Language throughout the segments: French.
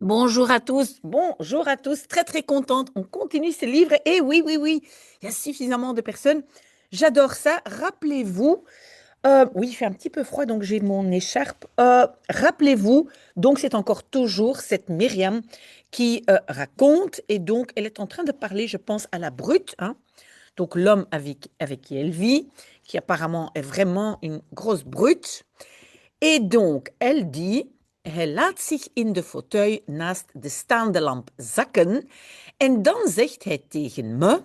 Bonjour à tous, très très contente. On continue ce livre et oui, oui, oui, il y a suffisamment de personnes. J'adore ça. Rappelez-vous, oui, il fait un petit peu froid donc j'ai mon écharpe. Rappelez-vous, donc c'est encore toujours cette Myriam qui raconte et donc elle est en train de parler, je pense, à la brute, hein, donc l'homme avec qui elle vit, qui apparemment est vraiment une grosse brute. Et donc, elle dit, hij laat zich in de fauteuil naast de staande lamp zakken en dan zegt hij tegen me,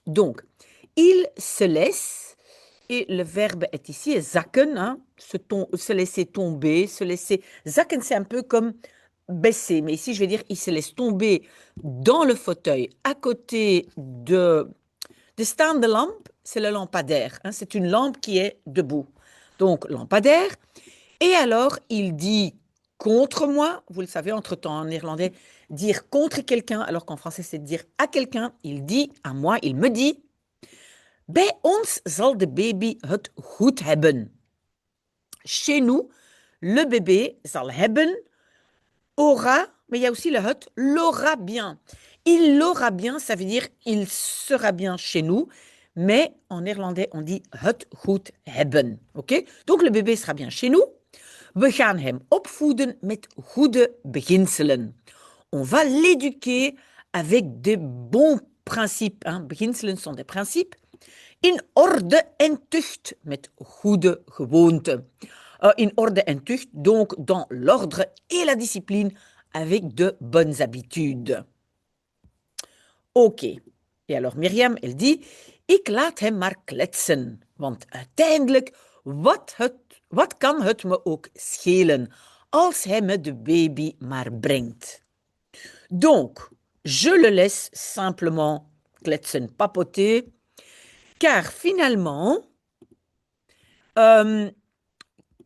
donc, il se laisse, et le verbe est ici, zakken, hein, se laisser tomber, se laisser, zakken c'est un peu comme baisser, mais ici je vais dire, il se laisse tomber dans le fauteuil à côté de staande lampe, c'est le lampadaire, hein, c'est une lampe qui est debout. Donc, lampadaire. Et alors, il dit contre moi, vous le savez, entre-temps en néerlandais, dire contre quelqu'un, alors qu'en français c'est dire à quelqu'un, il dit à moi, il me dit, bij ons zal de baby het goed hebben. Chez nous, le bébé zal hebben, aura, mais il y a aussi le het, l'aura bien. Il l'aura bien, ça veut dire il sera bien chez nous, mais en néerlandais on dit het goed hebben. Ok? Donc le bébé sera bien chez nous. We gaan hem opvoeden met goede beginselen. On va l'éduquer avec des bons principes. Hein. Beginselen sont des principes. In orde en tucht, met goede gewoonten. In orde en tucht, donc dans l'ordre et la discipline, avec de bonnes habitudes. Ok. Et alors Myriam, elle dit, ik laat hem maar kletsen, want uiteindelijk, wat kan het me ook schelen, als hij me de baby maar brengt. Donc, je le laisse simplement kletsen, papoter, car finalement,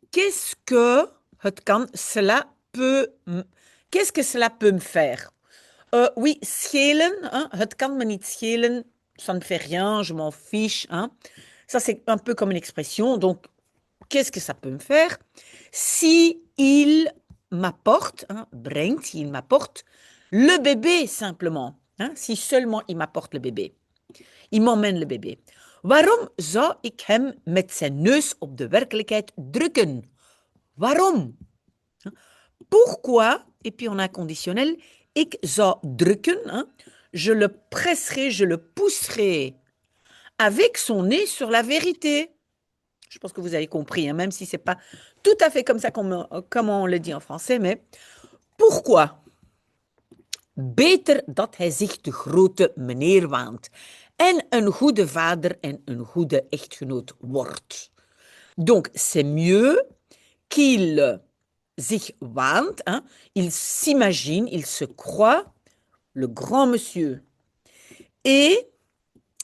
qu'est-ce que het kan, qu'est-ce que cela peut me faire? Oui, schelen, hein, het kan me niet schelen, ça ne fait rien, je m'en fiche. Hein. Ça, c'est un peu comme une expression. Donc, qu'est-ce que ça peut me faire? Si il m'apporte, hein, brengt, si il m'apporte le bébé simplement. Hein, si seulement il m'apporte le bébé. Il m'emmène le bébé. Waarom zou ik hem met zijn neus op de werkelijkheid drukken? Waarom? Pourquoi? Et puis on a un conditionnel. Ik zou drukken. Hein, je le presserai, je le pousserai avec son nez sur la vérité. Je pense que vous avez compris, hein, même si ce n'est pas tout à fait comme ça comme on le dit en français, mais pourquoi? Beter dat hij zich de grote meneer waant en een goede vader en een goede echtgenoot wordt. Donc, c'est mieux qu'il zich waant, hein, il s'imagine, il se croit le grand monsieur. Et,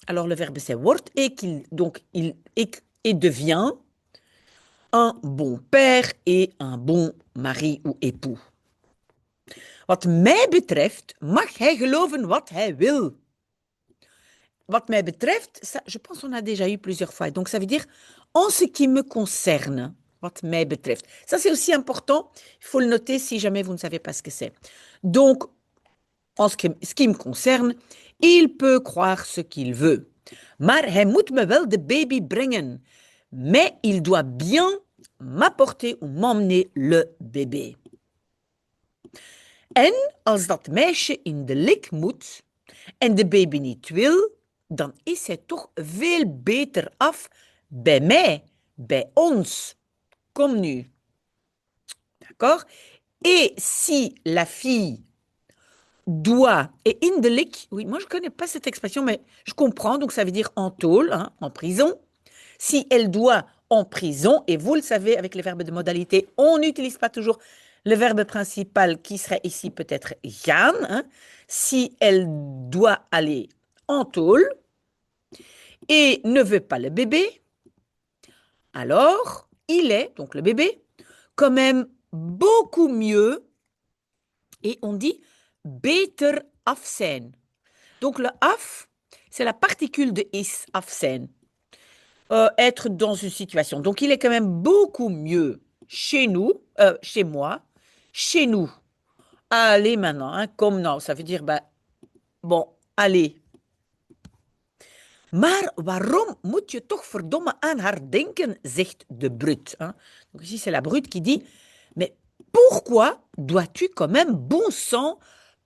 alors le verbe c'est wordt, et qu'il donc et devient un bon père et un bon mari ou époux. Wat mij betreft mag hij geloven wat hij wil. Wat mij betreft, ça, je pense qu'on a déjà eu plusieurs fois. Donc ça veut dire en ce qui me concerne. Wat mij betreft. Ça c'est aussi important. Il faut le noter si jamais vous ne savez pas ce que c'est. Donc, en ce qui me concerne, il peut croire ce qu'il veut. Maar hij moet me wel de baby brengen. Mais il doit bien m'apporter ou m'emmener le bébé. En als dat meisje in de lik moet en de baby niet wil, dan is hij toch veel beter af bij mij, bij ons, comme nu. D'accord? Et si la fille doit, et in de lik, oui, moi je ne connais pas cette expression, mais je comprends, donc ça veut dire en tôle, hein, en prison. Si elle doit en prison, et vous le savez, avec les verbes de modalité, on n'utilise pas toujours le verbe principal qui serait ici peut-être gaan. Hein. Si elle doit aller en tôle et ne veut pas le bébé, alors il est, donc le bébé, quand même beaucoup mieux, et on dit beter af zijn. Donc le af, c'est la particule de is, af zijn. Être dans une situation. Donc, il est quand même beaucoup mieux chez nous, chez moi, chez nous, Allez maintenant, hein, comme nou. Ça veut dire, bah, bon, allez. Maar waarom moet je toch verdomme aan haar denken, zegt de brute. Hein? Donc ici, c'est la brute qui dit, mais pourquoi dois-tu quand même, bon sang,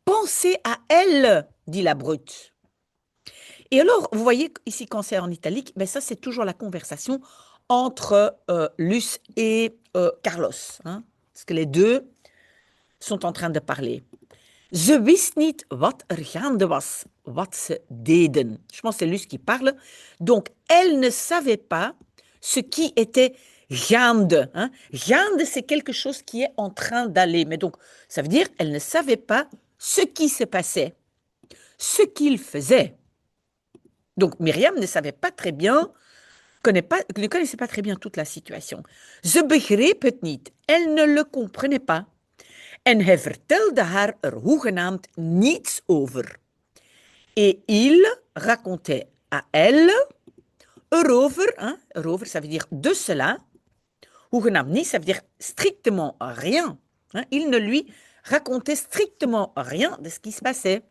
penser à elle, dit la brute. Et alors, vous voyez, ici, quand c'est en italique, ben ça, c'est toujours la conversation entre Luce et Carlos. Hein? Parce que les deux sont en train de parler. Ze wist niet wat er gaande was, wat ze deden. Je pense que c'est Luce qui parle. Donc, elle ne savait pas ce qui était gaande. Hein? Gaande, c'est quelque chose qui est en train d'aller. Mais donc, ça veut dire elle ne savait pas ce qui se passait, ce qu'il faisait. Donc, Myriam ne savait pas très bien, ne connaissait pas très bien toute la situation. Ze begreep het niet. Elle ne le comprenait pas. En hij vertelde haar er hoegenaamd niets over. Et il racontait à elle erover, hein, erover, ça veut dire de cela, hoegenaamd niet, ça veut dire strictement rien. Hein, il ne lui racontait strictement rien de ce qui se passait.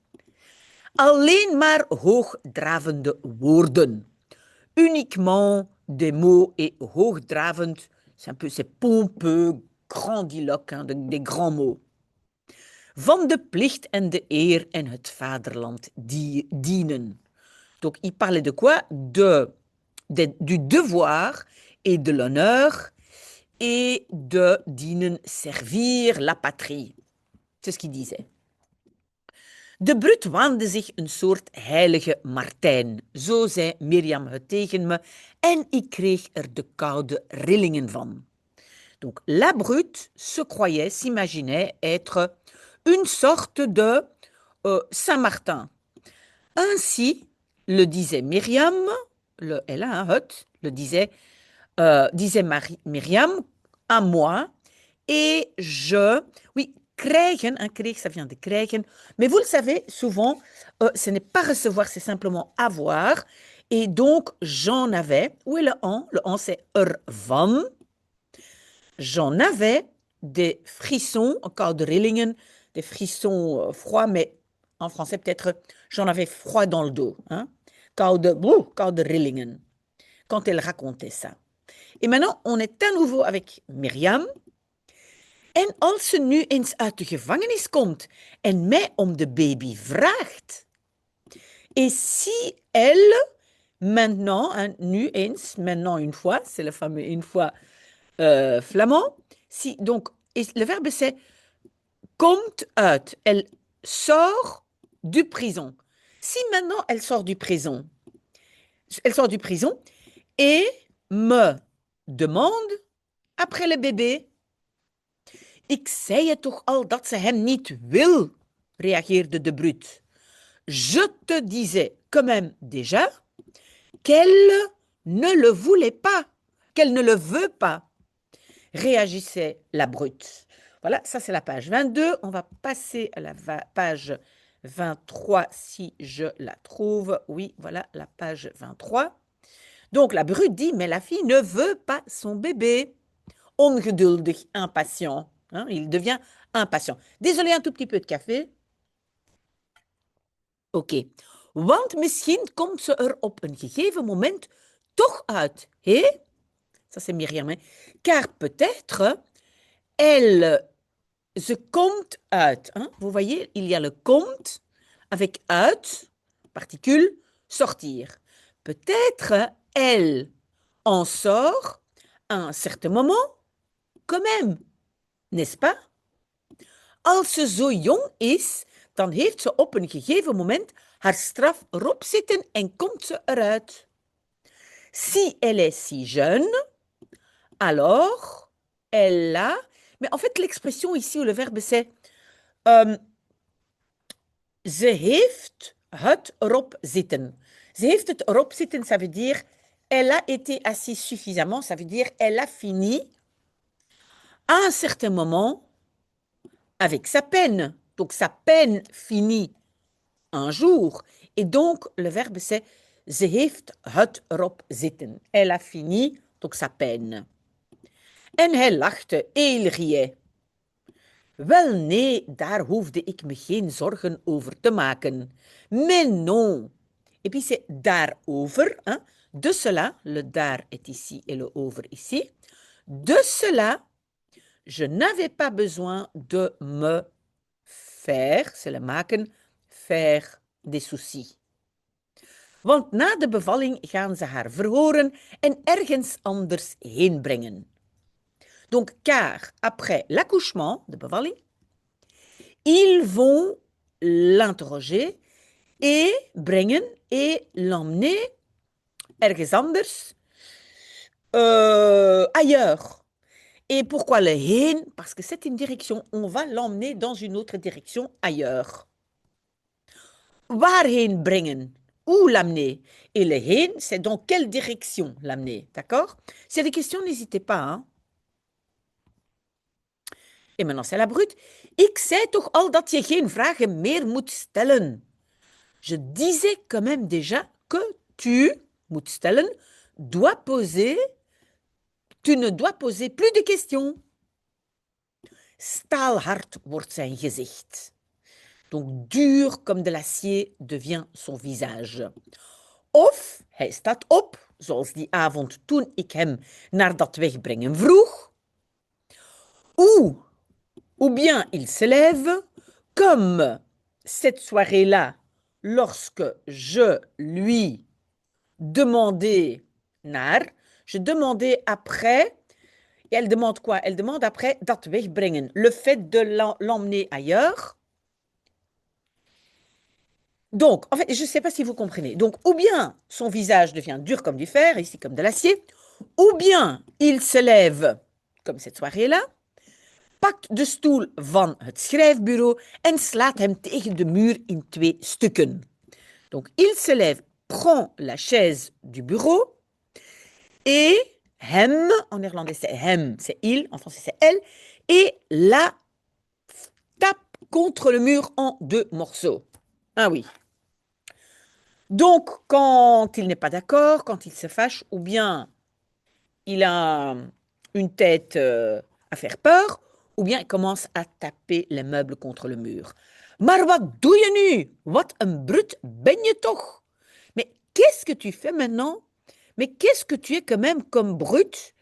Alleen maar hoogdravende woorden. Uniquement des mots et hoogdravend, c'est un peu, c'est pompeux, grandiloquent, hein, des grands mots. Van de plicht en de eer en het vaderland dienen. Donc, il parlait de quoi? Du devoir et de l'honneur et de dienen, servir la patrie. C'est ce qu'il disait. De brut waande zich een soort heilige Martijn. Zo zei Mirjam het tegen me en ik kreeg er de koude rillingen van. Donc, la brute se croyait, s'imaginait être une sorte de Saint-Martin. Ainsi le disait Myriam, elle a un hut, le disait Myriam à moi, et oui, krijgen, un kreeg, ça vient de krijgen, mais vous le savez, souvent, ce n'est pas recevoir, c'est simplement avoir, et donc j'en avais, où est le an? Le an, c'est ervan. J'en avais des frissons, encore de rillingen, des frissons froids, mais en français peut-être, j'en avais froid dans le dos. Hein? Koude rillingen, quand elle racontait ça. Et maintenant, on est à nouveau avec Myriam. En als ze nu eens uit de gevangenis komt en mij om de baby vraagt. Et si elle, maintenant, hein, nu eens, maintenant une fois, c'est le fameux une fois flamand. Si, donc, le verbe c'est komt uit. Elle sort du prison. Si maintenant elle sort du prison et me demande après le bébé. Ik zei je toch al dat ze hem niet wil, reageerde de brute. Je te disais quand même déjà qu'elle ne le voulait pas, qu'elle ne le veut pas, réagissait la brute. Voilà, ça c'est la page 22. On va passer à la page 23 si je la trouve. Oui, voilà la page 23. Donc la brute dit, mais la fille ne veut pas son bébé. Ongeduldig, impatient. Hein, il devient impatient. Désolé, un tout petit peu de café. Oké. Want misschien komt ze er op een gegeven moment toch uit. Hé? Ça, c'est Myriam. Hein? Car peut-être, ze komt uit. Hein? Vous voyez, il y a le komt avec uit, particule, sortir. Peut-être, elle en sort à un certain moment, quand même. N'est-ce pas? Als ze zo jong is, dan heeft ze op een gegeven moment haar straf erop zitten en komt ze eruit. Si elle est si jeune, alors elle a... Mais en fait, l'expression ici, ou le verbe, c'est ze heeft het erop zitten. Ze heeft het erop zitten, ça veut dire elle a été assise suffisamment, ça veut dire elle a fini à un certain moment avec sa peine. Donc sa peine finit un jour. Et donc le verbe c'est ze heeft het erop zitten. Elle a fini donc sa peine. En hij lachte et il riait. Wel nee, daar hoefde ik me geen zorgen over te maken. Mais non. Et puis c'est daarover, hein. De cela, le daar est ici et le over ici. De cela, je n'avais pas besoin de me faire, c'est le maken, faire des soucis. Want na de bevalling gaan ze haar verhoren en ergens anders heen brengen. Donc, car après l'accouchement, de bevalling, ils vont l'interroger et brengen et l'emmener ergens anders, ailleurs. Et pourquoi le heen? Parce que c'est une direction. On va l'emmener dans une autre direction ailleurs. Waarheen brengen? Où l'amener? Et le heen, c'est dans quelle direction l'amener? D'accord? S'il y a des questions, n'hésitez pas. Hein? Et maintenant, c'est la brute. Ik zei toch al dat je geen vragen meer moet stellen. Je disais quand même déjà que tu, moet stellen, dois poser, tu ne dois poser plus de questions. Staalhard wordt zijn gezicht. Donc dur comme de l'acier devient son visage. Of hij staat op, zoals die avond toen ik hem naar dat wegbrengen vroeg. Ou bien il se lève, comme cette soirée-là, lorsque je lui demandais naar, je demandais après, et elle demande quoi? Elle demande après dat wegbrengen, le fait de l'emmener ailleurs. Donc, en fait, je ne sais pas si vous comprenez. Donc, ou bien son visage devient dur comme du fer, ici comme de l'acier, ou bien il se lève, comme cette soirée-là, pakt de stoel van het schrijfbureau en slaat hem tegen de muur in 2 stukken. Donc, il se lève, prend la chaise du bureau et hem, en néerlandais c'est hem, c'est il, en français c'est elle, et la tape contre le mur en 2 morceaux. Ah oui. Donc, quand il n'est pas d'accord, quand il se fâche, ou bien il a une tête à faire peur, ou bien il commence à taper les meubles contre le mur. Maar wat doe je nu? Wat een brut ben je toch? Mais qu'est-ce que tu fais maintenant? Mais qu'est-ce que tu es quand même comme brut?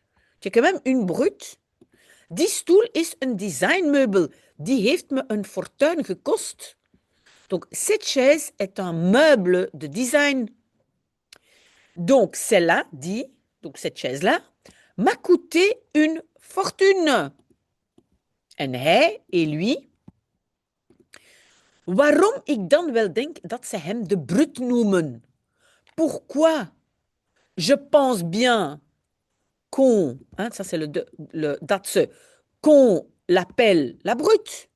Tu es quand même une brute. Die stoel is een designmeubel. Die heeft me een fortuin gekost. Donc, cette chaise est un meuble de design. Donc, celle-là, dit, donc cette chaise-là, m'a coûté une fortune. En hij, et lui, waarom ik dan wel denk dat ze hem de brute noemen. Pourquoi? Je pense bien qu'on, hein, ça c'est dat ze, qu'on l'appelle la brute.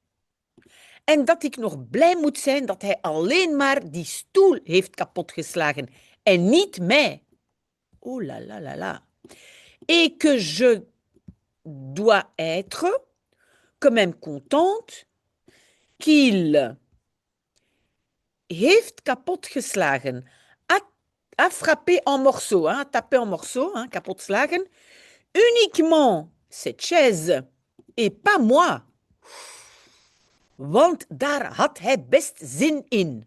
En dat ik nog blij moet zijn dat hij alleen maar die stoel heeft kapotgeslagen en niet mij. Oh là là là là. Et que je dois être quand même contente qu'il heeft kapotgeslagen, a frappé en morceaux, hein, tapé en morceaux, hein, kapotgeslagen, uniquement cette chaise et pas moi. Want daar had hij best zin in.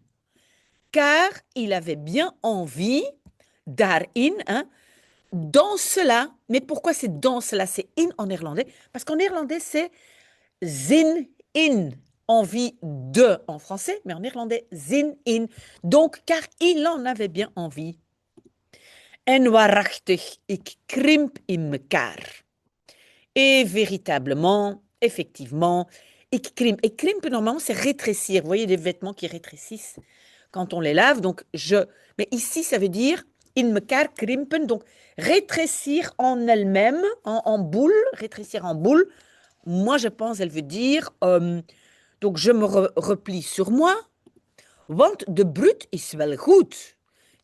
Car il avait bien envie, daarin, hein, dans cela. Mais pourquoi c'est dans cela? C'est in en néerlandais. Parce qu'en néerlandais, c'est zin in. Envie de en français, mais en néerlandais, zin in. Donc, car il en avait bien envie. En waarachtig, ik krimp in mekaar. Et véritablement, effectivement, ik krimp. Et krimp, normalement, c'est rétrécir. Vous voyez des vêtements qui rétrécissent quand on les lave. Donc, mais ici, ça veut dire in mekaar krimpen. Donc, rétrécir en elle-même, en boule, rétrécir en boule. Moi, je pense, elle veut dire, donc je me replie sur moi, want de brute is wel goed.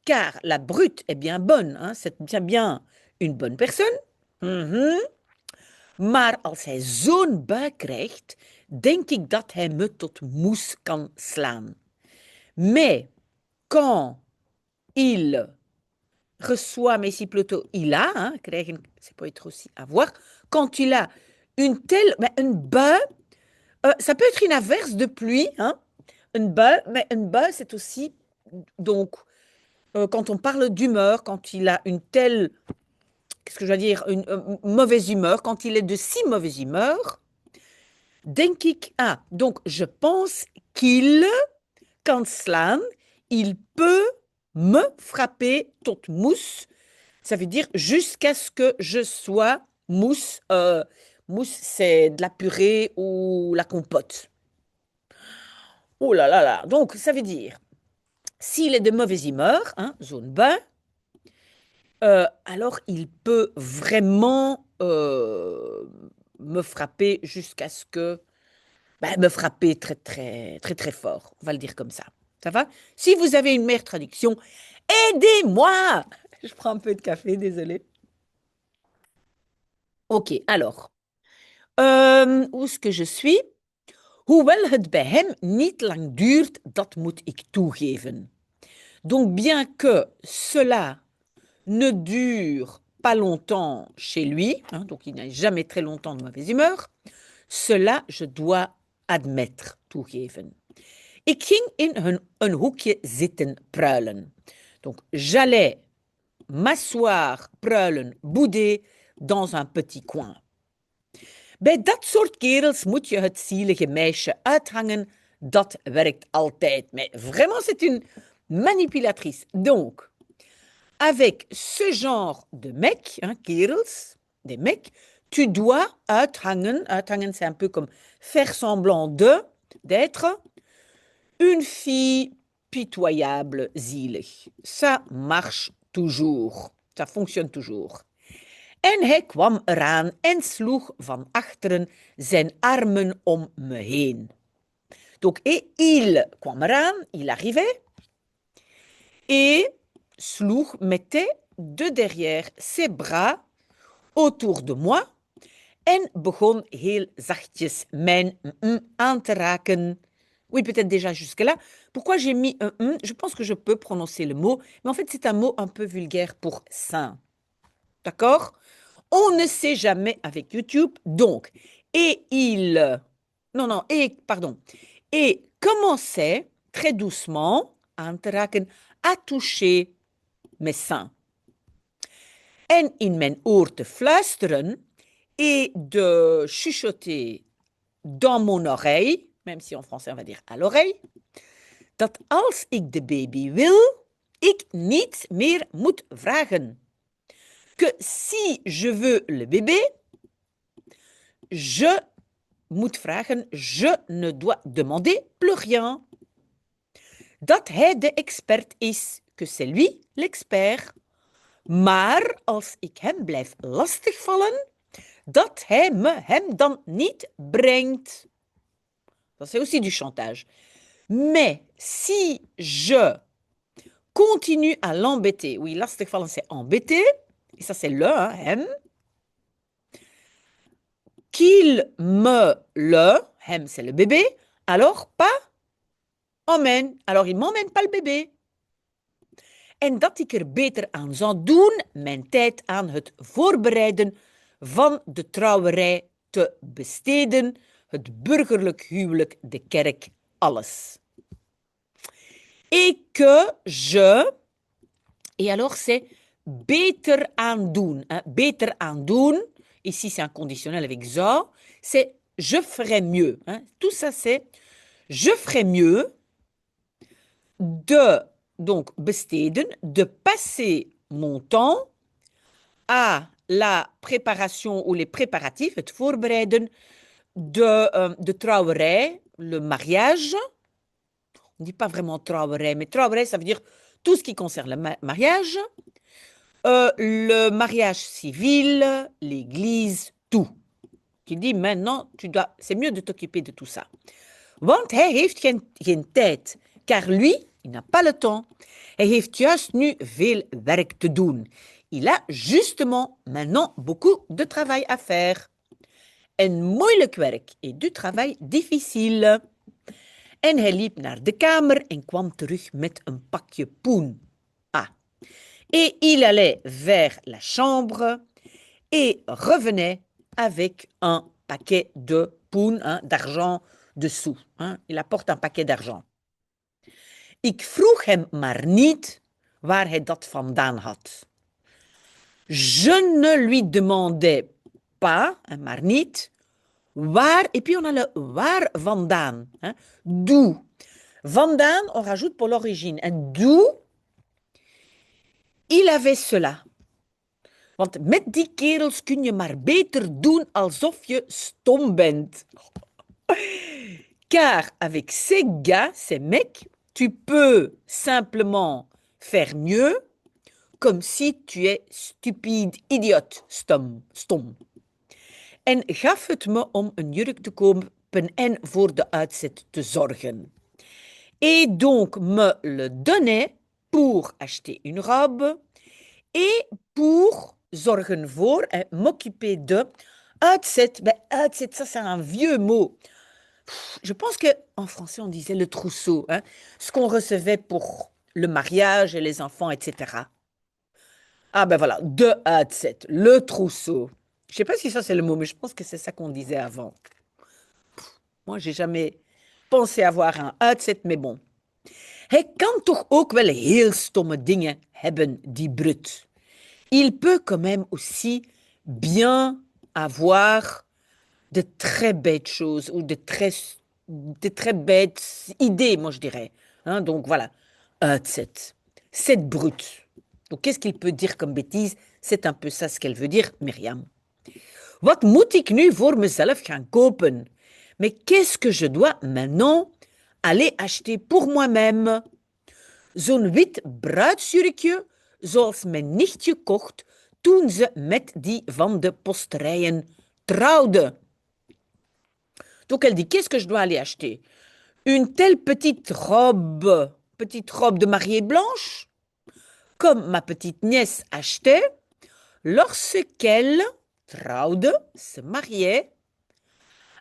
Car la brute est bien bonne, hein, c'est bien une bonne personne. Maar als hij zo'n bui krijgt, denk ik dat hij me tot moes kan slaan. Mais quand il reçoit, mais ici plutôt il a, hein, krijgen, c'est peut être aussi avoir, quand il a une bui Ça peut être une averse de pluie, hein, une beu, mais une beu, c'est aussi, donc, quand on parle d'humeur, quand il a une telle, qu'est-ce que je veux dire, une mauvaise humeur, quand il est de si mauvaise humeur, denk ik, ah, donc je pense qu'il, kan slaan, il peut me frapper tot mousse. Ça veut dire jusqu'à ce que je sois mousse. Mousse, c'est de la purée ou la compote. Oh là là là. Donc, ça veut dire, s'il est de mauvaise humeur, hein, zone bain, alors il peut vraiment me frapper jusqu'à ce que... Ben, me frapper très, très, très, très fort. On va le dire comme ça. Ça va? Si vous avez une meilleure traduction, aidez-moi! Je prends un peu de café, désolé. Ok, alors. Où est-ce que je suis? Hoewel het bij hem niet lang duurt, dat moet ik toegeven. Donc, bien que cela ne dure pas longtemps chez lui, hein, donc il n'a jamais très longtemps de mauvaise humeur, cela je dois admettre, toegeven. Ik ging in een hoekje zitten pruilen. Donc, j'allais m'asseoir, pruilen, bouder dans un petit coin. Bij dat soort kerels moet je het zielige meisje uithangen. Dat werkt altijd. Mais vraiment, c'est une manipulatrice. Donc, avec ce genre de mec, hein, kerels, des mecs, tu dois uithangen. Uithangen, c'est un peu comme faire semblant d'être une fille pitoyable, zielig. Ça marche toujours. Ça fonctionne toujours. En hij kwam eraan en sloeg van achteren zijn armen om me heen. Donc, et il kwam eraan, il arrivait, et sloeg, mettait de derrière ses bras autour de moi en begon heel zachtjes mijn aan te raken. Oui, peut-être déjà jusque-là. Pourquoi j'ai mis un Je pense que je peux prononcer le mot, mais en fait, c'est un mot un peu vulgaire pour sein. D'accord? On ne sait jamais avec YouTube. Donc, et il... Non, non, et, pardon. Et commençait très doucement, aan te raken, à toucher mes seins. En in mijn oor te fluisteren et de chuchoter dans mon oreille, même si en français on va dire à l'oreille, dat als ik de baby wil, ik niets meer moet vragen. Que si je veux le bébé, je moet vragen, je ne dois demander plus rien. Dat hij de expert is, que c'est lui l'expert. Maar als ik hem blijf lastigvallen, dat hij me hem dan niet brengt. Ça, c'est aussi du chantage. Mais si je continue à l'embêter, oui, lastigvallen, c'est embêter, et ça, c'est le, hein, hem, qu'il me le, hem, c'est le bébé, alors pas emmène. Alors, il m'emmène pas le bébé. En dat ik er beter aan zou doen mijn tijd aan het voorbereiden van de trouwerij te besteden, het burgerlijk huwelijk, de kerk, alles. Et que je, et alors c'est beter aan doen. Hein? Beter aan doen, ici c'est un conditionnel avec zou, c'est je ferai mieux. Hein? Tout ça c'est je ferai mieux de, donc besteden, de passer mon temps à la préparation ou les préparatifs, het voorbereiden de trouwerij, le mariage. On ne dit pas vraiment trouwerij, mais trouwerij, ça veut dire tout ce qui concerne le mariage, le mariage civil, l'église, tout. Tu dis maintenant, c'est mieux de t'occuper de tout ça. Want hij heeft geen tijd, car lui, il n'a pas le temps. Hij heeft juist nu veel werk te doen. Il a justement maintenant beaucoup de travail à faire. En moeilijk werk et du travail difficile. En hij liep naar de kamer en kwam terug met een pakje poen. Ah. Et il allait vers la chambre et revenait avec un paquet de poen, hein, d'argent dessous. Hein. Il apporte un paquet d'argent. Ik vroeg hem maar niet waar hij dat vandaan had. Je ne lui demandais pas, maar niet, waar, et puis on a le waar vandaan. Hein. D'où. Vandaan, on rajoute pour l'origine. En d'où il avait cela. Want met die kerels kun je maar beter doen alsof je stom bent. Car avec ces gars, ces mecs, tu peux simplement faire mieux, comme si tu es stupide, idioot, stom. En gaf het me om een jurk te kopen en voor de uitzet te zorgen. Et donc me le donnait pour acheter une robe et pour zorgen voor, m'occuper de. Uitzet, ben uitzet, ça c'est un vieux mot. Je pense qu'en français on disait le trousseau, hein, ce qu'on recevait pour le mariage et les enfants, etc. Ah ben voilà, de uitzet, le trousseau. Je ne sais pas si ça c'est le mot, mais je pense que c'est ça qu'on disait avant. Moi, j'ai jamais pensé avoir un uitzet, mais bon. Hij kan toch ook wel heel stomme dingen hebben, die brut. Il peut quand même aussi bien avoir de très bêtes choses ou de très bêtes idées, moi je dirais. Hein, donc voilà, uitzet. C'est brut. Donc qu'est-ce qu'il peut dire comme bêtise? C'est un peu ça ce qu'elle veut dire, Myriam. Wat moet ik nu voor mezelf gaan kopen? Mais qu'est-ce que je dois maintenant aller acheter pour moi-même? Zo'n wit bruidsjurkje zoals mijn nichtje kocht toen ze met die van de posterijen trouwde. Donc elle dit, qu'est-ce que je dois aller acheter? Une telle petite robe de mariée blanche, comme ma petite nièce achetait lorsqu'elle trouwde, se mariait,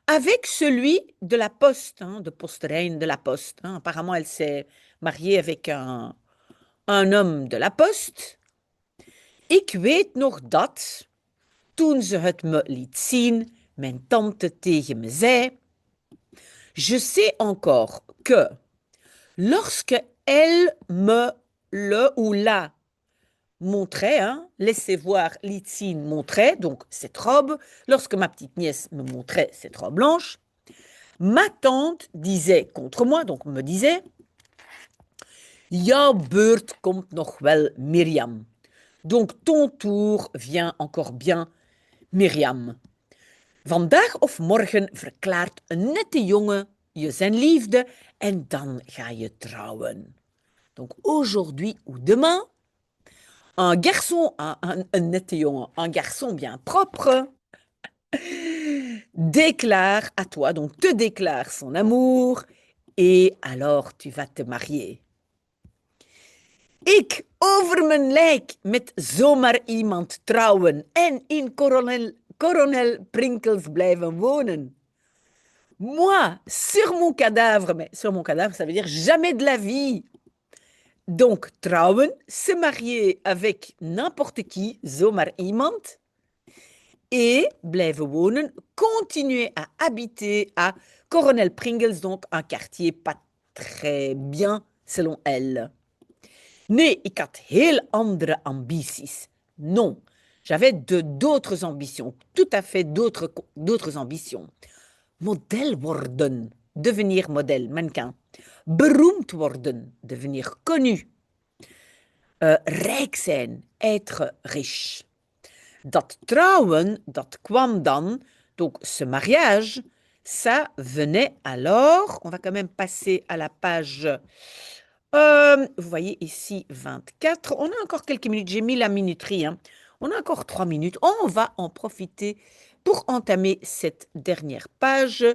avec celui de la poste, hein, de posterijn de la poste. Hein. Apparemment, elle s'est mariée avec un homme de la poste. Ik weet nog dat, toen ze het me liet zien, mijn tante tegen me zei, je sais encore que, lorsque elle me le ou la montrait, hein, laissez voir, Litsine montrait, donc cette robe, lorsque ma petite nièce me montrait cette robe blanche, ma tante disait contre moi, donc me disait, jouw beurt komt nog wel, Myriam. Donc ton tour vient encore bien, Myriam. Vandaag of morgen verklaart een nette jongen je zijn liefde en dan ga je trouwen. Donc aujourd'hui ou demain, un garçon, un nette jongen, un garçon bien propre, déclare à toi, donc te déclare son amour, et alors tu vas te marier. Ik over mijn lijk met zomaar iemand trouwen en in Coronel Prinkels blijven wonen. Moi, sur mon cadavre, mais sur mon cadavre, ça veut dire jamais de la vie. Donc, trouwen, se marier avec n'importe qui, zomaar iemand, et blijven wonen, continuer à habiter à Coronel Pringles, donc un quartier pas très bien selon elle. Nee, ik had heel andere ambities. Non, j'avais d'autres ambitions, tout à fait d'autres ambitions. Model worden, devenir modèle, mannequin. Beroemd worden, devenir connu. Rijk zijn, être riche. Dat trouwen, dat kwam dan, donc ce mariage, ça venait alors, on va quand même passer à la page, vous voyez ici 24, on a encore quelques minutes, j'ai mis la minuterie, hein. On a encore 3 minutes, on va en profiter pour entamer cette dernière page.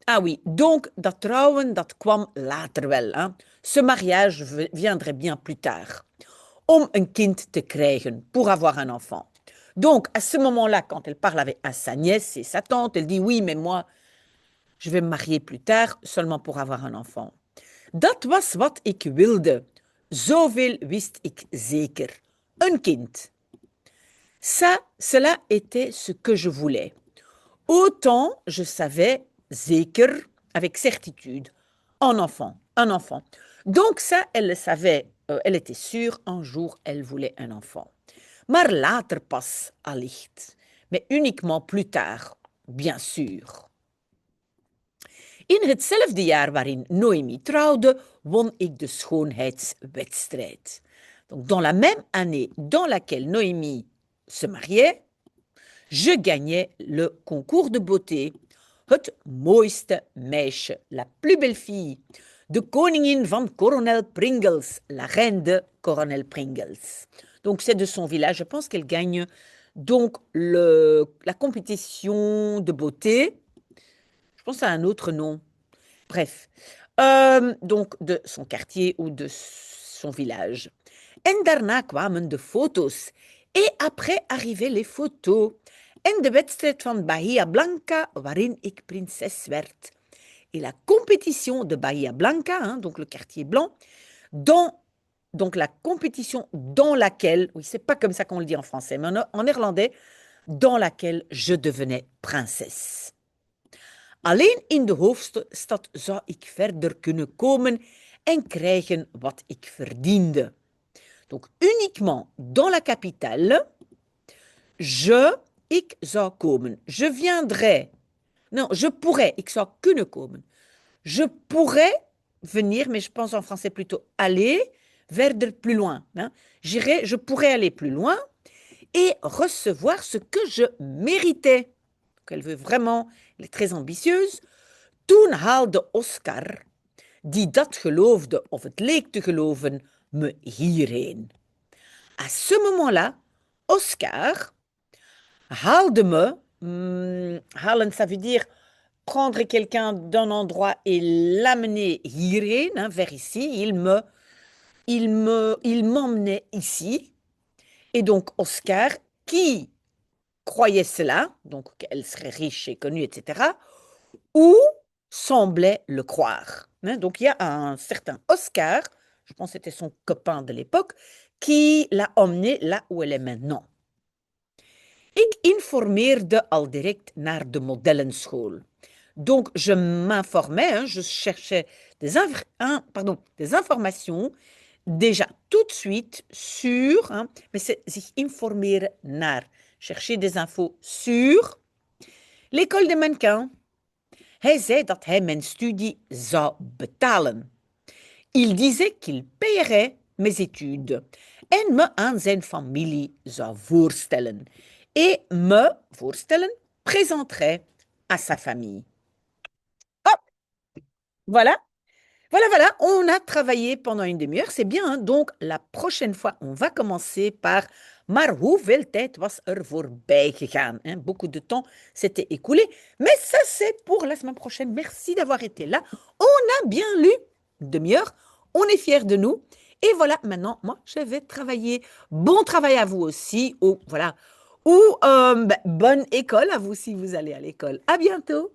Ah oui, donc dat trouwen, dat kwam later wel. Hein. Ce mariage viendrait bien plus tard. Om een kind te krijgen, pour avoir un enfant. Donc, à ce moment-là, quand elle parle à sa nièce et sa tante, elle dit, oui, mais moi, je vais me marier plus tard, seulement pour avoir un enfant. Dat was wat ik wilde. Zoveel wist ik zeker. Een kind. Cela était ce que je voulais. Autant je savais, zeker, avec certitude, un enfant. Donc ça, elle le savait, elle était sûre, un jour, elle voulait un enfant. Maar later pas, allicht. Mais uniquement plus tard, bien sûr. In hetzelfde jaar waarin Noémie trouwde, won ik de schoonheidswedstrijd. Donc, dans la même année dans laquelle Noémie se mariait, je gagnais le concours de beauté. Het mooiste meisje, la plus belle fille, de koningin van Coronel Pringles, la reine de Coronel Pringles. Donc, c'est de son village. Je pense qu'elle gagne donc la compétition de beauté. Je pense à un autre nom. Bref, donc de son quartier ou de son village. En daarna kwamen de foto's. Et après arrivaient les photos. En de wedstrijd van Bahia Blanca, waarin ik prinses werd. Et la compétition de Bahia Blanca, hein, donc le quartier blanc, donc la compétition dans laquelle, oui, c'est pas comme ça qu'on le dit en français, mais en néerlandais, dans laquelle je devenais princesse. Alleen in de hoofdstad zou ik verder kunnen komen en krijgen wat ik verdiende. Donc uniquement dans la capitale, ik zou komen. Je viendrai. Non, je pourrais, ik zou kunnen komen. Je pourrais venir, mais je pense en français plutôt aller, verder plus loin. Hein. Je pourrais aller plus loin et recevoir ce que je méritais. Donc elle veut vraiment, elle est très ambitieuse. Toen haalde Oscar, die dat geloofde of het leek te geloven, me hierheen. À ce moment-là, Oscar haalde me, halen, ça veut dire prendre quelqu'un d'un endroit et l'amener hierheen, hein, vers ici. Il m'emmenait ici. Et donc Oscar, qui croyait cela, donc qu'elle serait riche et connue, etc., ou semblait le croire. Hein. Donc il y a un certain Oscar, je pense que c'était son copain de l'époque, qui l'a emmené là où elle est maintenant. Ik informeerde al direct naar de modellenschool. Donc je m'informais, hein, je cherchais des informations déjà tout de suite sur, hein, mais c'est zich informeren naar, chercher des infos sur l'école des mannequins. Hij zei dat hij mijn studie zou betalen. Il disait qu'il paierait mes études en me aan zijn familie zou voorstellen. Et me, voorstellen, présenterait à sa famille. Oh, voilà. Voilà, on a travaillé pendant une demi-heure, c'est bien. Hein? Donc, la prochaine fois, on va commencer par maar hoeveel tijd was er voorbij gegaan? Hein? Beaucoup de temps s'était écoulé, mais ça, c'est pour la semaine prochaine. Merci d'avoir été là. On a bien lu une demi-heure, on est fiers de nous. Et voilà, maintenant, moi, je vais travailler. Bon travail à vous aussi. Ou bonne école à vous si vous allez à l'école. À bientôt.